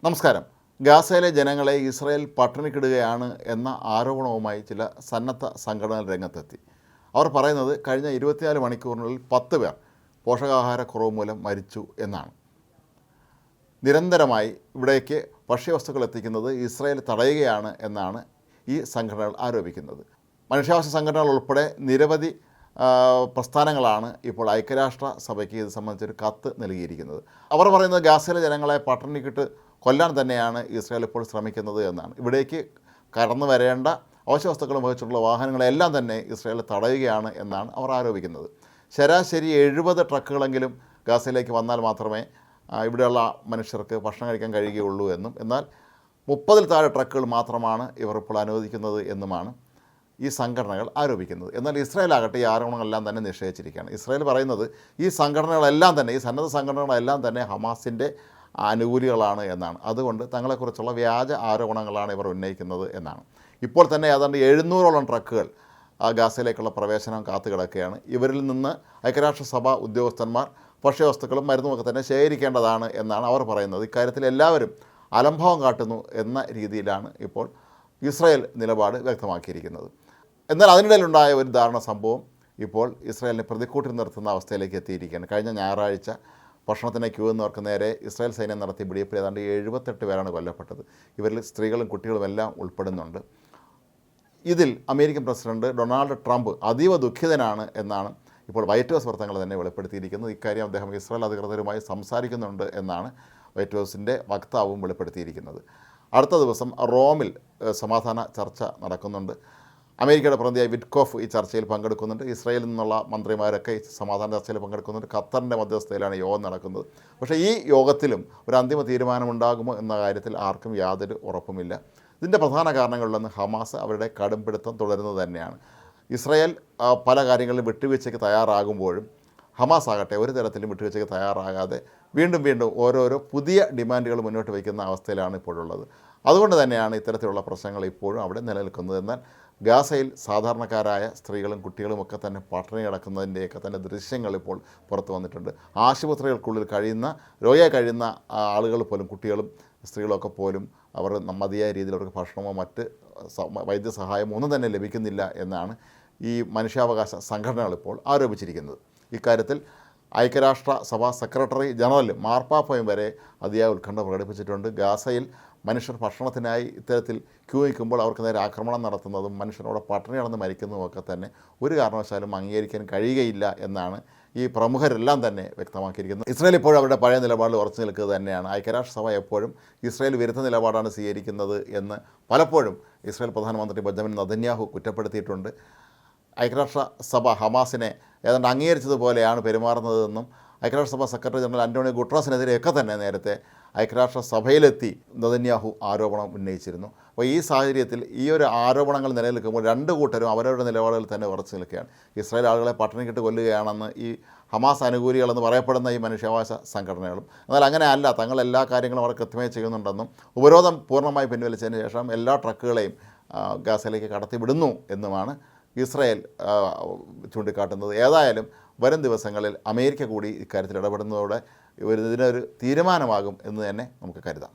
നമസ്കാരം. ഗാസയിലെ ജനങ്ങളെ ഇസ്രായേൽ പട്ടിണിക്കിടുകയാണ് എന്ന ആരോപണവുമായി ചില സന്നദ്ധ സംഘടനകൾ രംഗത്തെത്തി. അവർ പറയുന്നത് കഴിഞ്ഞ 24 മണിക്കൂറിനുള്ളിൽ 10 പേർ പോഷകാഹാരക്കുറവ് മൂലം മരിച്ചു എന്നാണ്. നിരന്തരമായി ഇവിടേക്ക് ഭക്ഷ്യവസ്തുക്കൾ എത്തിക്കുന്നത് ഇസ്രായേൽ തടയുകയാണ് എന്നാണ് ഈ സംഘടനകൾ ആരോപിക്കുന്നത്. മനുഷ്യാവകാശ സംഘടനകൾ ഉൾപ്പെടെ നിരവധി പ്രസ്ഥാനങ്ങളാണ് ഇപ്പോൾ ഐക്യരാഷ്ട്ര സഭയ്ക്ക് ഇത് സംബന്ധിച്ചൊരു കത്ത് നൽകിയിരിക്കുന്നത്. അവർ പറയുന്നത് ഗാസയിലെ ജനങ്ങളെ പട്ടിണിക്കിട്ട് കൊല്ലാൻ തന്നെയാണ് ഇസ്രായേൽ ഇപ്പോൾ ശ്രമിക്കുന്നത് എന്നാണ്. ഇവിടേക്ക് കടന്നു വരേണ്ട അവശ്യവസ്തുക്കളും വഹിച്ചിട്ടുള്ള വാഹനങ്ങളെല്ലാം തന്നെ ഇസ്രായേൽ തടയുകയാണ് എന്നാണ് അവർ ആരോപിക്കുന്നത്. ശരാശരി 70 ട്രക്കുകളെങ്കിലും ഗാസയിലേക്ക് വന്നാൽ മാത്രമേ ഇവിടെയുള്ള മനുഷ്യർക്ക് ഭക്ഷണം കഴിക്കാൻ കഴിയുകയുള്ളൂ എന്നും, എന്നാൽ 30-ൽ താഴെ ട്രക്കുകൾ മാത്രമാണ് ഇവർ ഇപ്പോൾ അനുവദിക്കുന്നത് എന്നുമാണ് ഈ സംഘടനകൾ ആരോപിക്കുന്നത്. എന്നാൽ ഇസ്രായേൽ ആകട്ടെ ഈ ആരോപണങ്ങളെല്ലാം തന്നെ നിഷേധിച്ചിരിക്കുകയാണ്. ഇസ്രായേൽ പറയുന്നത് ഈ സംഘടനകളെല്ലാം തന്നെ, ഈ സന്നദ്ധ സംഘടനകളെല്ലാം തന്നെ ഹമാസിൻ്റെ അനുകൂലികളാണ് എന്നാണ്. അതുകൊണ്ട് തങ്ങളെക്കുറിച്ചുള്ള വ്യാജ ആരോപണങ്ങളാണ് ഇവർ ഉന്നയിക്കുന്നത് എന്നാണ്. ഇപ്പോൾ തന്നെ ഏതാണ്ട് 700ഓളം ട്രക്കുകൾ ഗാസയിലേക്കുള്ള പ്രവേശനം കാത്തു കിടക്കുകയാണ്. ഇവരിൽ നിന്ന് ഐക്യരാഷ്ട്രസഭ ഉദ്യോഗസ്ഥന്മാർ ഭക്ഷ്യവസ്തുക്കളും മരുന്നുമൊക്കെ തന്നെ ശേഖരിക്കേണ്ടതാണ് എന്നാണ് അവർ പറയുന്നത്. ഇക്കാര്യത്തിൽ എല്ലാവരും അലംഭാവം കാട്ടുന്നു എന്ന രീതിയിലാണ് ഇപ്പോൾ ഇസ്രായേൽ നിലപാട് വ്യക്തമാക്കിയിരിക്കുന്നത്. എന്നാൽ അതിനിടയിലുണ്ടായ ഒരു ദാരുണ സംഭവം ഇപ്പോൾ ഇസ്രായേലിനെ പ്രതിക്കൂട്ടിൽ നിർത്തുന്ന അവസ്ഥയിലേക്ക് എത്തിയിരിക്കുകയാണ്. കഴിഞ്ഞ ഞായറാഴ്ച ഭക്ഷണത്തിന് ക്യൂ എന്നവർക്ക് നേരെ ഇസ്രായേൽ സൈന്യം നടത്തിയ വെടിവെപ്പിൽ ഏതാണ്ട് 78 പേരാണ് കൊല്ലപ്പെട്ടത്. ഇവരിൽ സ്ത്രീകളും കുട്ടികളും എല്ലാം ഉൾപ്പെടുന്നുണ്ട്. ഇതിൽ അമേരിക്കൻ പ്രസിഡന്റ് ഡൊണാൾഡ് ട്രംപ് അതീവ ദുഃഖിതനാണ് എന്നാണ് ഇപ്പോൾ വൈറ്റ് ഹൗസ് വൃത്തങ്ങൾ തന്നെ വെളിപ്പെടുത്തിയിരിക്കുന്നത്. ഇക്കാര്യം അദ്ദേഹം ഇസ്രായേൽ അധികൃതരുമായി സംസാരിക്കുന്നുണ്ട് എന്നാണ് വൈറ്റ് ഹൗസിൻ്റെ വക്താവും വെളിപ്പെടുത്തിയിരിക്കുന്നത്. അടുത്ത ദിവസം റോമിൽ സമാധാന ചർച്ച നടക്കുന്നുണ്ട്. അമേരിക്കയുടെ പ്രതിനിധിയായ വിറ്റ്കോഫ് ഈ ചർച്ചയിൽ പങ്കെടുക്കുന്നുണ്ട്. ഇസ്രായേലിൽ നിന്നുള്ള മന്ത്രിമാരൊക്കെ ഈ സമാധാന ചർച്ചയിൽ പങ്കെടുക്കുന്നുണ്ട്. ഖത്തറിൻ്റെ മധ്യസ്ഥതയിലാണ് യോഗം നടക്കുന്നത്. പക്ഷേ ഈ യോഗത്തിലും ഒരു അന്തിമ തീരുമാനമുണ്ടാകുമോ എന്ന കാര്യത്തിൽ ആർക്കും യാതൊരു ഉറപ്പുമില്ല. ഇതിൻ്റെ പ്രധാന കാരണങ്ങളിലൊന്ന് ഹമാസ് അവരുടെ കടുംപിടുത്തം തുടരുന്നത് തന്നെയാണ്. ഇസ്രായേൽ പല കാര്യങ്ങളിലും വിട്ടുവീഴ്ചയ്ക്ക് തയ്യാറാകുമ്പോഴും ഹമാസ് ആകട്ടെ ഒരു തരത്തിലും വിട്ടുവീഴ്ചയ്ക്ക് തയ്യാറാകാതെ വീണ്ടും ഓരോരോ പുതിയ ഡിമാൻഡുകൾ മുന്നോട്ട് വയ്ക്കുന്ന അവസ്ഥയിലാണ് ഇപ്പോഴുള്ളത്. അതുകൊണ്ട് തന്നെയാണ് ഇത്തരത്തിലുള്ള പ്രശ്നങ്ങൾ ഇപ്പോഴും അവിടെ നിലനിൽക്കുന്നത്. എന്നാൽ ഗാസയിൽ സാധാരണക്കാരായ സ്ത്രീകളും കുട്ടികളും ഒക്കെ തന്നെ പട്ടിണി കിടക്കുന്നതിൻ്റെയൊക്കെ തന്നെ ദൃശ്യങ്ങൾ ഇപ്പോൾ പുറത്തു വന്നിട്ടുണ്ട്. ആശുപത്രികൾക്കുള്ളിൽ രോഗിയായി കഴിയുന്ന ആളുകൾ പോലും, കുട്ടികളും സ്ത്രീകളൊക്കെ പോലും അവർ മതിയായ രീതിയിൽ അവർക്ക് ഭക്ഷണമോ മറ്റ് വൈദ്യസഹായമോ ഒന്നും തന്നെ ലഭിക്കുന്നില്ല എന്നാണ് ഈ മനുഷ്യാവകാശ സംഘടനകൾ ഇപ്പോൾ ആരോപിച്ചിരിക്കുന്നത്. ഇക്കാര്യത്തിൽ ഐക്യരാഷ്ട്ര സഭാ സെക്രട്ടറി ജനറൽ മാർപ്പാപ്പയും വരെ അതിയായ ഉത്കണ്ഠ പ്രകടിപ്പിച്ചിട്ടുണ്ട്. ഗാസയിൽ മനുഷ്യർ ഭക്ഷണത്തിനായി ഇത്തരത്തിൽ ക്യൂ നിൽക്കുമ്പോൾ അവർക്ക് നേരെ ആക്രമണം നടത്തുന്നതും മനുഷ്യരോട് പട്ടിണി കിടന്ന് മരിക്കുന്നതുമൊക്കെ തന്നെ ഒരു കാരണവശാലും അംഗീകരിക്കാൻ കഴിയുകയില്ല എന്നാണ് ഈ പ്രമുഖരെല്ലാം തന്നെ വ്യക്തമാക്കിയിരിക്കുന്നത്. ഇസ്രായേൽ ഇപ്പോഴും അവരുടെ പഴയ നിലപാടിൽ ഉറച്ചു നിൽക്കുക തന്നെയാണ്. ഐക്യരാഷ്ട്രസഭ എപ്പോഴും ഇസ്രായേൽ വിരുദ്ധ നിലപാടാണ് സ്വീകരിക്കുന്നത് എന്ന് പലപ്പോഴും ഇസ്രായേൽ പ്രധാനമന്ത്രി ബെഞ്ചമിൻ നെതന്യാഹു കുറ്റപ്പെടുത്തിയിട്ടുണ്ട്. ഐക്യരാഷ്ട്രസഭ ഹമാസിനെ ഏതാണ്ട് അംഗീകരിച്ചതുപോലെയാണ് പെരുമാറുന്നതെന്നും ഐക്യരാഷ്ട്രസഭ സെക്രട്ടറി ജനറൽ ആൻ്റോണിയോ ഗുട്ടറസിനെതിരെയൊക്കെ തന്നെ നേരത്തെ ഐക്യരാഷ്ട്രസഭയിലെത്തി നെതന്യാഹു ആരോപണം ഉന്നയിച്ചിരുന്നു. അപ്പോൾ ഈ സാഹചര്യത്തിൽ ഈ ഒരു ആരോപണങ്ങൾ നിലനിൽക്കുമ്പോൾ രണ്ട് കൂട്ടരും അവരവരുടെ നിലപാടുകൾ തന്നെ ഉറച്ചു നിൽക്കുകയാണ്. ഇസ്രായേൽ ആളുകളെ പട്ടിണിക്കിട്ട് കൊല്ലുകയാണെന്ന് ഈ ഹമാസ് അനുകൂലികളെന്ന് പറയപ്പെടുന്ന ഈ മനുഷ്യാവകാശ സംഘടനകളും, എന്നാൽ അങ്ങനെ അല്ല, തങ്ങൾ എല്ലാ കാര്യങ്ങളും അവർ കൃത്യമായി ചെയ്യുന്നുണ്ടെന്നും ഉപരോധം പൂർണ്ണമായി പിൻവലിച്ചതിന് ശേഷം എല്ലാ ട്രക്കുകളെയും ഗാസയിലേക്ക് കടത്തിവിടുന്നു എന്നുമാണ് ഇസ്രായേൽ ചൂണ്ടിക്കാട്ടുന്നത്. ഏതായാലും വരും ദിവസങ്ങളിൽ അമേരിക്ക കൂടി ഇക്കാര്യത്തിൽ ഇടപെടുന്നതോടെ ഇതിനൊരു തീരുമാനമാകും എന്ന് തന്നെ നമുക്ക് കരുതാം.